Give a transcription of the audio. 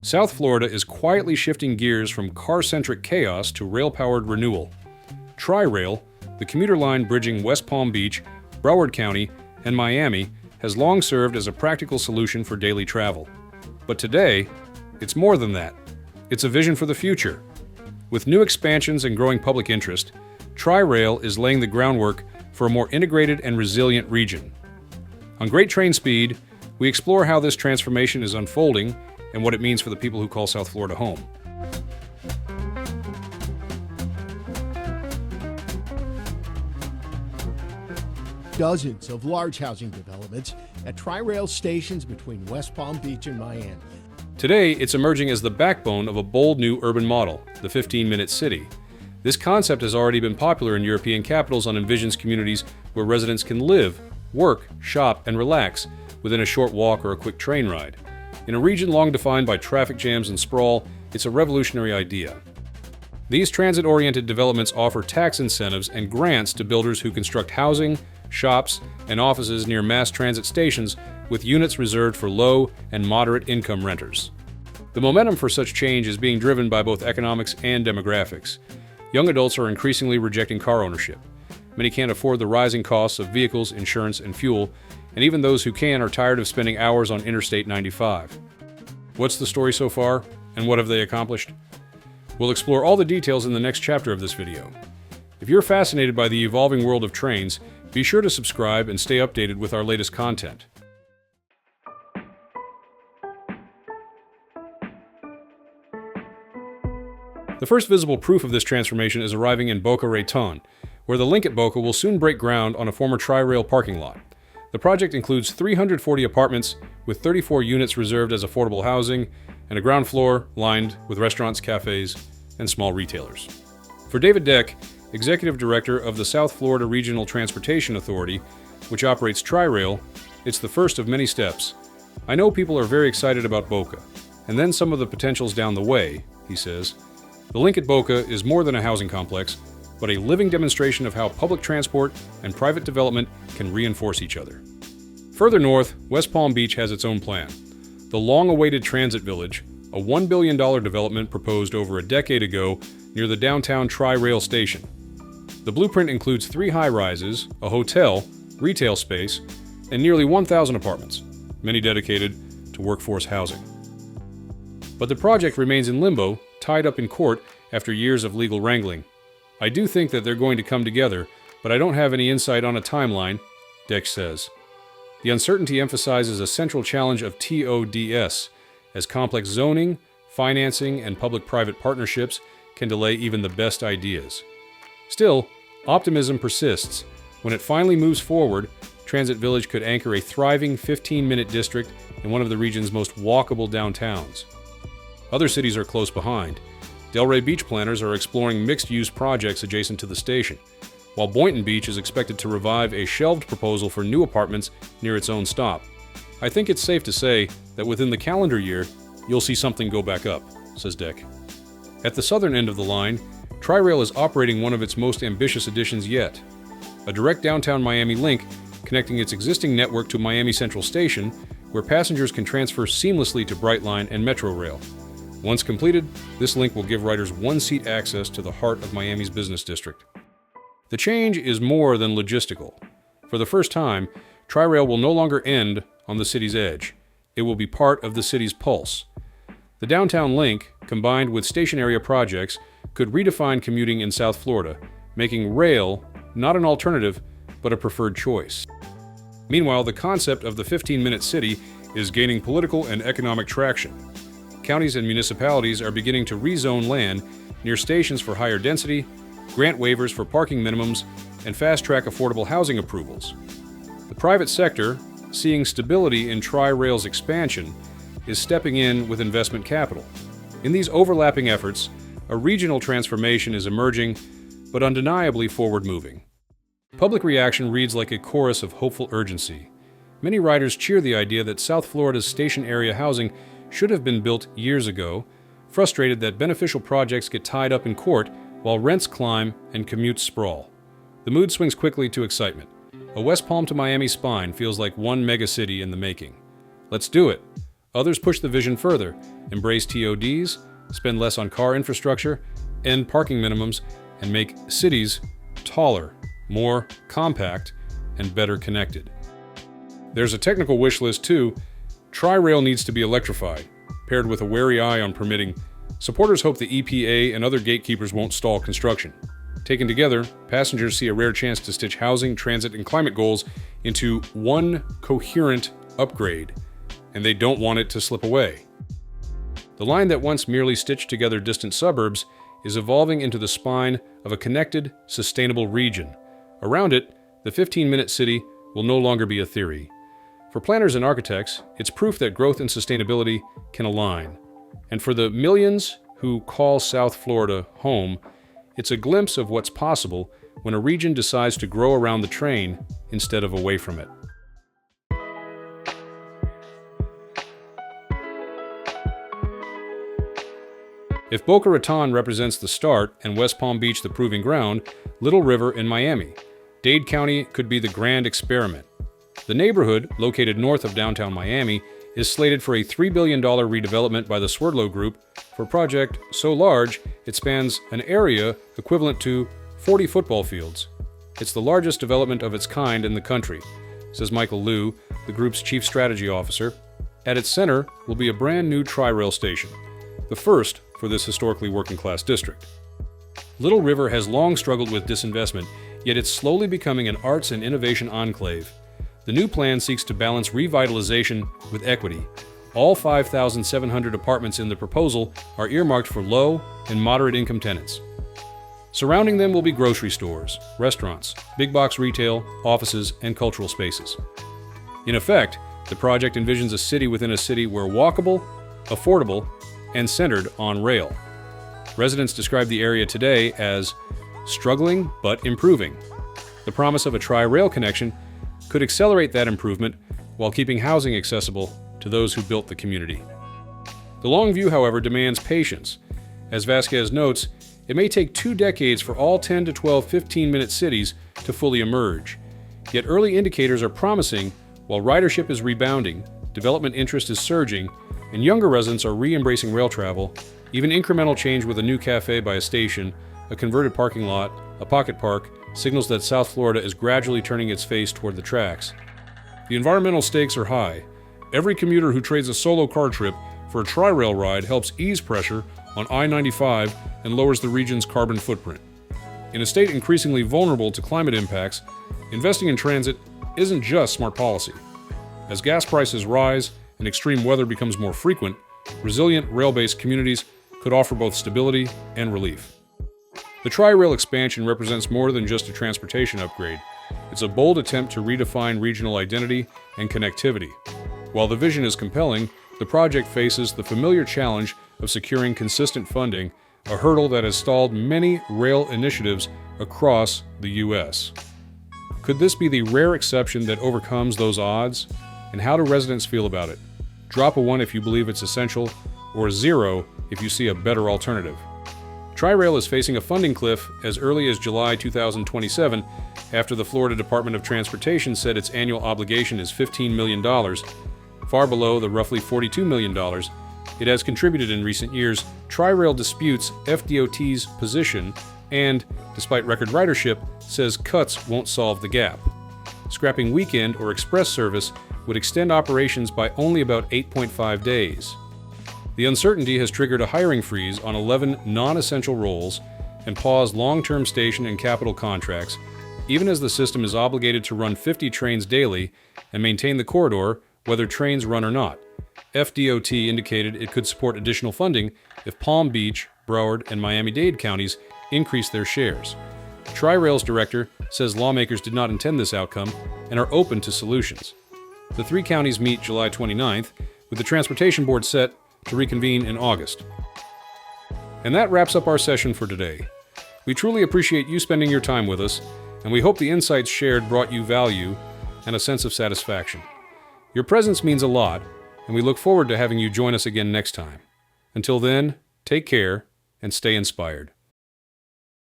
South Florida is quietly shifting gears from car-centric chaos to rail-powered renewal. Tri-Rail, the commuter line bridging West Palm Beach, Broward County, and Miami, has long served as a practical solution for daily travel. But today, it's more than that. It's a vision for the future. With new expansions and growing public interest, Tri-Rail is laying the groundwork for a more integrated and resilient region. On Great Trainspeed, we explore how this transformation is unfolding and what it means for the people who call South Florida home. Dozens of large housing developments at Tri-Rail stations between West Palm Beach and Miami. Today, it's emerging as the backbone of a bold new urban model, the 15-minute city. This concept has already been popular in European capitals on envisions communities where residents can live, work, shop, and relax within a short walk or a quick train ride. In a region long defined by traffic jams and sprawl, it's a revolutionary idea. These transit-oriented developments offer tax incentives and grants to builders who construct housing, shops, and offices near mass transit stations with units reserved for low and moderate income renters. The momentum for such change is being driven by both economics and demographics. Young adults are increasingly rejecting car ownership. Many can't afford the rising costs of vehicles, insurance, and fuel, and even those who can are tired of spending hours on Interstate 95. What's the story so far, and what have they accomplished? We'll explore all the details in the next chapter of this video. If you're fascinated by the evolving world of trains, be sure to subscribe and stay updated with our latest content. The first visible proof of this transformation is arriving in Boca Raton, where the link at Boca will soon break ground on a former Tri-Rail parking lot. The project includes 340 apartments with 34 units reserved as affordable housing and a ground floor lined with restaurants, cafes, and small retailers. For David Deck, Executive Director of the South Florida Regional Transportation Authority, which operates Tri-Rail, it's the first of many steps. I know people are very excited about Boca, and then some of the potentials down the way, he says. The link at Boca is more than a housing complex, but a living demonstration of how public transport and private development can reinforce each other. Further north, West Palm Beach has its own plan. The long-awaited Transit Village, a $1 billion development proposed over a decade ago near the downtown Tri-Rail station. The blueprint includes 3 high-rises, a hotel, retail space, and nearly 1,000 apartments, many dedicated to workforce housing. But the project remains in limbo, tied up in court after years of legal wrangling. I do think that they're going to come together, but I don't have any insight on a timeline, Deck says. The uncertainty emphasizes a central challenge of TODS, as complex zoning, financing, and public-private partnerships can delay even the best ideas. Still, optimism persists. When it finally moves forward, Transit Village could anchor a thriving 15-minute district in one of the region's most walkable downtowns. Other cities are close behind. Delray Beach planners are exploring mixed-use projects adjacent to the station, while Boynton Beach is expected to revive a shelved proposal for new apartments near its own stop. I think it's safe to say that within the calendar year, you'll see something go back up, says Deck. At the southern end of the line, Tri-Rail is operating one of its most ambitious additions yet, a direct downtown Miami link connecting its existing network to Miami Central Station, where passengers can transfer seamlessly to Brightline and Metro Rail. Once completed, this link will give riders one-seat access to the heart of Miami's business district. The change is more than logistical. For the first time, Tri-Rail will no longer end on the city's edge. It will be part of the city's pulse. The downtown link, combined with station area projects, could redefine commuting in South Florida, making rail not an alternative, but a preferred choice. Meanwhile, the concept of the 15-minute city is gaining political and economic traction. Counties and municipalities are beginning to rezone land near stations for higher density, grant waivers for parking minimums, and fast-track affordable housing approvals. The private sector, seeing stability in Tri-Rail's expansion, is stepping in with investment capital. In these overlapping efforts, a regional transformation is emerging, but undeniably forward-moving. Public reaction reads like a chorus of hopeful urgency. Many riders cheer the idea that South Florida's station area housing should have been built years ago, frustrated that beneficial projects get tied up in court while rents climb and commutes sprawl. The mood swings quickly to excitement. A West Palm to Miami spine feels like one megacity in the making. Let's do it. Others push the vision further, embrace TODs, spend less on car infrastructure, end parking minimums, and make cities taller, more compact, and better connected. There's a technical wish list too. Tri-Rail needs to be electrified, paired with a wary eye on permitting. Supporters hope the EPA and other gatekeepers won't stall construction. Taken together, passengers see a rare chance to stitch housing, transit, and climate goals into one coherent upgrade, and they don't want it to slip away. The line that once merely stitched together distant suburbs is evolving into the spine of a connected, sustainable region. Around it, the 15-minute city will no longer be a theory. For planners and architects, it's proof that growth and sustainability can align. And for the millions who call South Florida home, it's a glimpse of what's possible when a region decides to grow around the train instead of away from it. If Boca Raton represents the start and West Palm Beach the proving ground, Little River in Miami, Dade County could be the grand experiment. The neighborhood, located north of downtown Miami, is slated for a $3 billion redevelopment by the Swerdlow Group for a project so large it spans an area equivalent to 40 football fields. It's the largest development of its kind in the country, says Michael Liu, the group's chief strategy officer. At its center will be a brand new tri-rail station, the first for this historically working-class district. Little River has long struggled with disinvestment, yet it's slowly becoming an arts and innovation enclave. The new plan seeks to balance revitalization with equity. All 5,700 apartments in the proposal are earmarked for low and moderate income tenants. Surrounding them will be grocery stores, restaurants, big box retail, offices, and cultural spaces. In effect, the project envisions a city within a city where walkable, affordable, and centered on rail. Residents describe the area today as struggling but improving. The promise of a tri-rail connection could accelerate that improvement while keeping housing accessible to those who built the community. The long view, however, demands patience. As Vasquez notes, it may take 2 decades for all 10 to 12 15-minute cities to fully emerge. Yet early indicators are promising. While ridership is rebounding, development interest is surging, and younger residents are re-embracing rail travel. Even incremental change with a new cafe by a station, a converted parking lot, a pocket park, signals that South Florida is gradually turning its face toward the tracks. The environmental stakes are high. Every commuter who trades a solo car trip for a tri-rail ride helps ease pressure on I-95 and lowers the region's carbon footprint. In a state increasingly vulnerable to climate impacts, investing in transit isn't just smart policy. As gas prices rise and extreme weather becomes more frequent, resilient rail-based communities could offer both stability and relief. The Tri-Rail expansion represents more than just a transportation upgrade. It's a bold attempt to redefine regional identity and connectivity. While the vision is compelling, the project faces the familiar challenge of securing consistent funding, a hurdle that has stalled many rail initiatives across the U.S. Could this be the rare exception that overcomes those odds? And how do residents feel about it? Drop a 1 if you believe it's essential, or a 0 if you see a better alternative. Tri-Rail is facing a funding cliff as early as July 2027, after the Florida Department of Transportation said its annual obligation is $15 million, far below the roughly $42 million it has contributed in recent years. Tri-Rail disputes FDOT's position and, despite record ridership, says cuts won't solve the gap. Scrapping weekend or express service would extend operations by only about 8.5 days. The uncertainty has triggered a hiring freeze on 11 non-essential roles and paused long-term station and capital contracts, even as the system is obligated to run 50 trains daily and maintain the corridor whether trains run or not. FDOT indicated it could support additional funding if Palm Beach, Broward, and Miami-Dade counties increase their shares. Tri-Rail's director says lawmakers did not intend this outcome and are open to solutions. The 3 counties meet July 29th, with the Transportation Board set to reconvene in August. And that wraps up our session for today. We truly appreciate you spending your time with us, and we hope the insights shared brought you value and a sense of satisfaction. Your presence means a lot, and we look forward to having you join us again next time. Until then, take care and stay inspired.